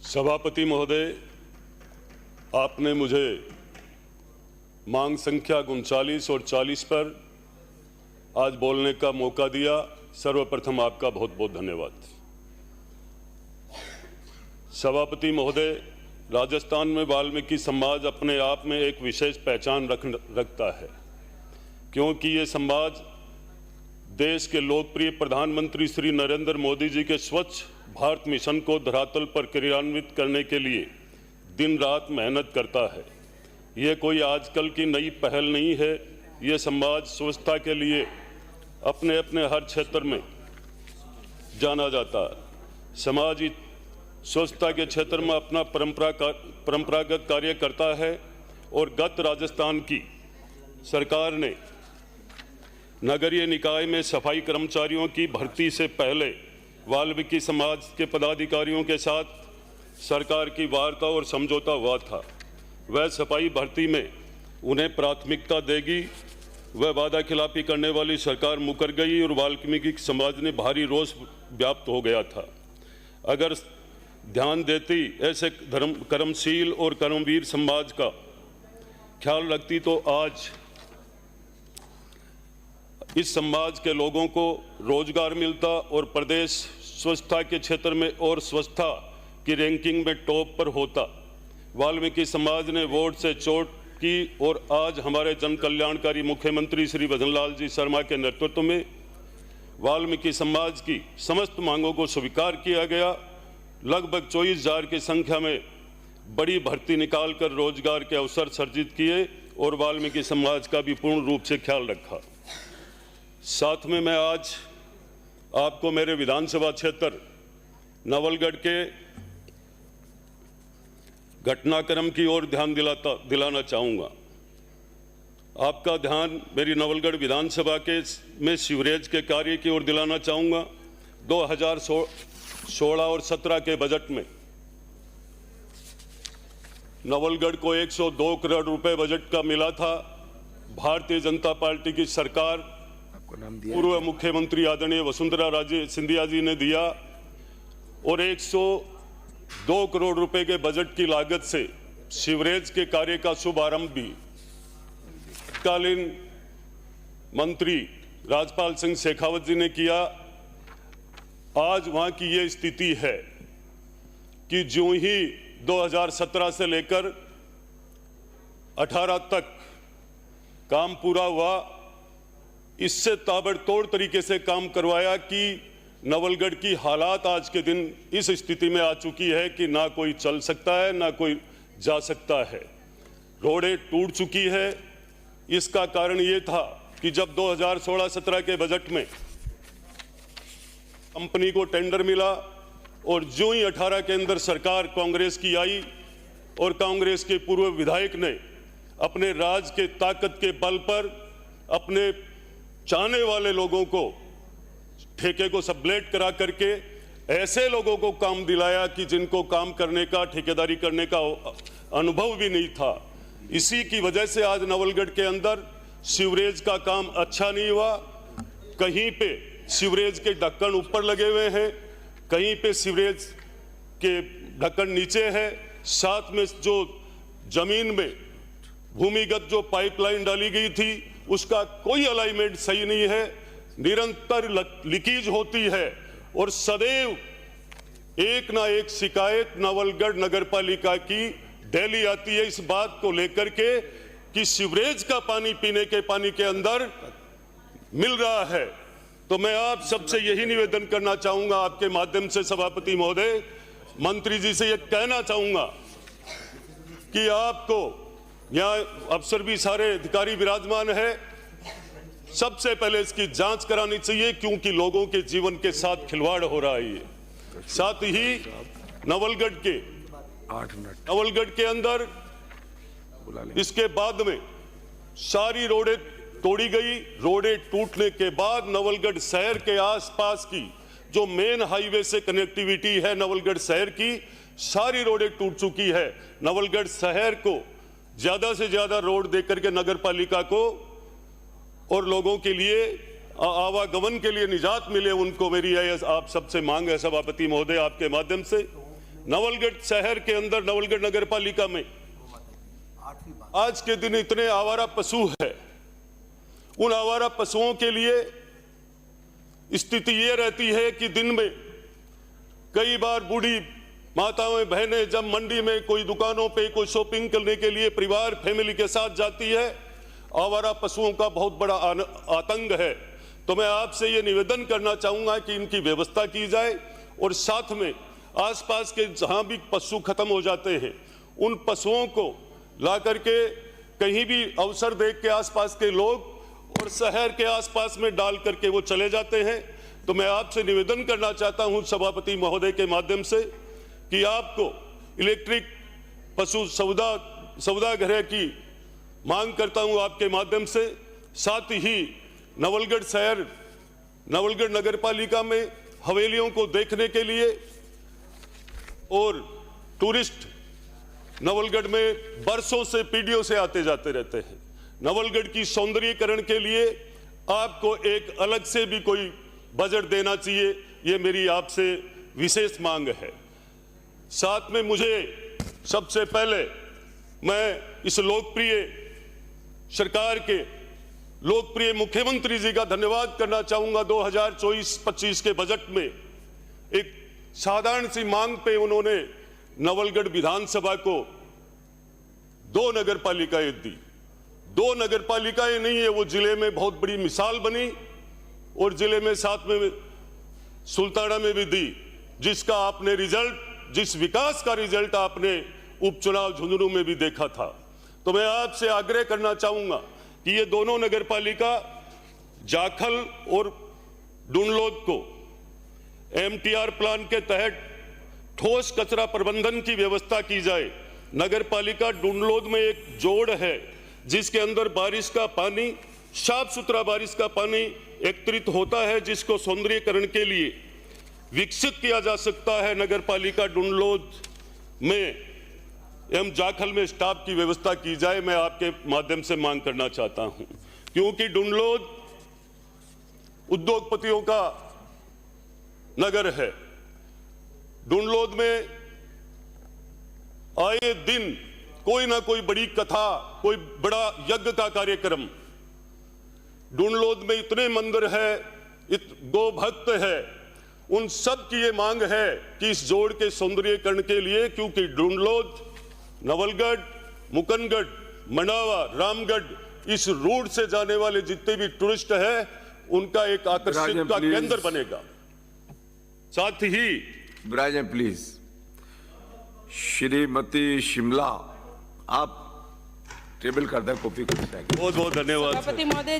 सभापति महोदय, आपने मुझे मांग संख्या 39 और 40 पर आज बोलने का मौका दिया। सर्वप्रथम आपका बहुत बहुत धन्यवाद। सभापति महोदय, राजस्थान में वाल्मीकि समाज अपने आप में एक विशेष पहचान रखता है, क्योंकि ये समाज देश के लोकप्रिय प्रधानमंत्री श्री नरेंद्र मोदी जी के स्वच्छ भारत मिशन को धरातल पर क्रियान्वित करने के लिए दिन रात मेहनत करता है। ये कोई आजकल की नई पहल नहीं है। ये समाज स्वच्छता के लिए अपने अपने हर क्षेत्र में जाना जाता है। समाज स्वच्छता के क्षेत्र में अपना परंपरागत कार्य करता है और गत राजस्थान की सरकार ने नगरीय निकाय में सफाई कर्मचारियों की भर्ती से पहले वाल्मीकि समाज के पदाधिकारियों के साथ सरकार की वार्ता और समझौता हुआ था। वह सफाई भर्ती में उन्हें प्राथमिकता देगी। वह वादा खिलाफी करने वाली सरकार मुकर गई और वाल्मीकि समाज ने भारी रोष व्याप्त हो गया था। अगर ध्यान देती, ऐसे कर्मशील और कर्मवीर समाज का ख्याल रखती तो आज इस समाज के लोगों को रोजगार मिलता और प्रदेश स्वच्छता के क्षेत्र में और स्वच्छता की रैंकिंग में टॉप पर होता। वाल्मीकि समाज ने वोट से चोट की और आज हमारे जन कल्याणकारी मुख्यमंत्री श्री भजनलाल जी शर्मा के नेतृत्व में वाल्मीकि समाज की समस्त मांगों को स्वीकार किया गया। लगभग 24,000 की संख्या में बड़ी भर्ती निकालकर रोजगार के अवसर सर्जित किए और वाल्मीकि समाज का भी पूर्ण रूप से ख्याल रखा। साथ में मैं आज आपको मेरे विधानसभा क्षेत्र नवलगढ़ के घटनाक्रम की ओर ध्यान दिलाना चाहूँगा। आपका ध्यान मेरी नवलगढ़ विधानसभा में सीवरेज के कार्य की ओर दिलाना चाहूँगा। 2016 और 17 के बजट में नवलगढ़ को 102 करोड़ रुपए बजट का मिला था। भारतीय जनता पार्टी की सरकार पूर्व मुख्यमंत्री आदरणीय वसुंधरा राजे सिंधिया जी ने दिया और 102 करोड़ रुपए के बजट की लागत से सीवरेज के कार्य का शुभारंभ भी तत्कालीन मंत्री राजपाल सिंह शेखावत जी ने किया। आज वहां की ये स्थिति है कि जो ही 2017 से लेकर 18 तक काम पूरा हुआ, इससे ताबड़तोड़ तरीके से काम करवाया कि नवलगढ़ की हालात आज के दिन इस स्थिति में आ चुकी है कि ना कोई चल सकता है ना कोई जा सकता है। रोडें टूट चुकी है। इसका कारण ये था कि जब 2016-17 के बजट में कंपनी को टेंडर मिला और जो ही 18 के अंदर सरकार कांग्रेस की आई और कांग्रेस के पूर्व विधायक ने अपने राज के ताकत के बल पर अपने चाहने वाले लोगों को ठेके को सबलेट करा करके ऐसे लोगों को काम दिलाया कि जिनको काम करने का, ठेकेदारी करने का अनुभव भी नहीं था। इसी की वजह से आज नवलगढ़ के अंदर सीवरेज का काम अच्छा नहीं हुआ। कहीं पे सीवरेज के ढक्कन ऊपर लगे हुए हैं, कहीं पे सीवरेज के ढक्कन नीचे है। साथ में जो जमीन में भूमिगत जो पाइपलाइन डाली गई थी उसका कोई अलाइनमेंट सही नहीं है। निरंतर लीकेज होती है और सदैव एक ना एक शिकायत नवलगढ़ नगरपालिका की डेली आती है इस बात को लेकर के कि सीवरेज का पानी पीने के पानी के अंदर मिल रहा है। तो मैं आप सबसे यही निवेदन करना चाहूंगा, आपके माध्यम से सभापति महोदय, मंत्री जी से यह कहना चाहूंगा कि आपको यहाँ अफसर भी सारे अधिकारी विराजमान है, सबसे पहले इसकी जांच करानी चाहिए क्योंकि लोगों के जीवन के साथ खिलवाड़ हो रहा है। साथ ही नवलगढ़ के अंदर इसके बाद में सारी रोडें तोड़ी गई। रोडें टूटने के बाद नवलगढ़ शहर के आसपास की जो मेन हाईवे से कनेक्टिविटी है नवलगढ़ शहर की, सारी रोडें टूट चुकी है। नवलगढ़ शहर को ज्यादा से ज्यादा रोड देकर के नगर पालिका को और लोगों के लिए आवागमन के लिए निजात मिले, उनको मेरी आप सबसे मांग है सभापति महोदय आपके माध्यम से नवलगढ़ शहर के अंदर नवलगढ़ नगर पालिका में आज के दिन इतने आवारा पशु है। उन आवारा पशुओं के लिए स्थिति ये रहती है कि दिन में कई बार बूढ़ी माताएं बहनें जब मंडी में कोई दुकानों पे कोई शॉपिंग करने के लिए परिवार फैमिली के साथ जाती है, आवारा पशुओं का बहुत बड़ा आतंक है। तो मैं आपसे ये निवेदन करना चाहूंगा कि इनकी व्यवस्था की जाए और साथ में आसपास के जहां भी पशु खत्म हो जाते हैं उन पशुओं को ला करके कहीं भी अवसर देख के आसपास के लोग और शहर के आसपास में डाल करके वो चले जाते हैं। तो मैं आपसे निवेदन करना चाहता हूं सभापति महोदय के माध्यम से कि आपको इलेक्ट्रिक पशु सौदागर की मांग करता हूं आपके माध्यम से। साथ ही नवलगढ़ शहर नवलगढ़ नगर पालिका में हवेलियों को देखने के लिए और टूरिस्ट नवलगढ़ में बरसों से पीढ़ियों से आते जाते रहते हैं। नवलगढ़ की सौंदर्यीकरण के लिए आपको एक अलग से भी कोई बजट देना चाहिए, ये मेरी आपसे विशेष मांग है। साथ में मुझे सबसे पहले मैं इस लोकप्रिय सरकार के लोकप्रिय मुख्यमंत्री जी का धन्यवाद करना चाहूंगा। 2024-25 के बजट में एक साधारण सी मांग पे उन्होंने नवलगढ़ विधानसभा को 2 नगर पालिकाएं दी। 2 नगर पालिकाएं नहीं है, वो जिले में बहुत बड़ी मिसाल बनी और जिले में साथ में सुल्ताना में भी दी, जिसका आपने रिजल्ट, जिस विकास का रिजल्ट आपने उपचुनाव झुंझुनू में भी देखा था। तो मैं आपसे आग्रह करना चाहूंगा कि ये दोनों नगर पालिका जाखल और डुनलोद को MTR प्लान के तहत ठोस कचरा प्रबंधन की व्यवस्था की जाए। नगर पालिका डुनलोद में एक जोड़ है जिसके अंदर बारिश का पानी, साफ सुथरा बारिश का पानी एकत्रित होता है, जिसको सौंदर्यीकरण के लिए विकसित किया जा सकता है। नगर पालिका डुनलोद में एवं जाखल में स्टाफ की व्यवस्था की जाए। मैं आपके माध्यम से मांग करना चाहता हूं, क्योंकि डुनलोद उद्योगपतियों का नगर है। डुनलोद में आए दिन कोई ना कोई बड़ी कथा, कोई बड़ा यज्ञ का कार्यक्रम। डुनलोद में इतने मंदिर है, गो भक्त है, उन सब की ये मांग है कि इस जोड़ के सौंदर्यीकरण के लिए, क्योंकि डुनलोद, नवलगढ़, मुकनगढ़, मनावा, रामगढ़ इस रूट से जाने वाले जितने भी टूरिस्ट हैं उनका एक आकर्षण का केंद्र बनेगा। साथ ही विराजन प्लीज। श्रीमती शिमला, आप टेबल कर दें, कॉपी कर दें। बहुत बहुत धन्यवाद। सभापति महोदय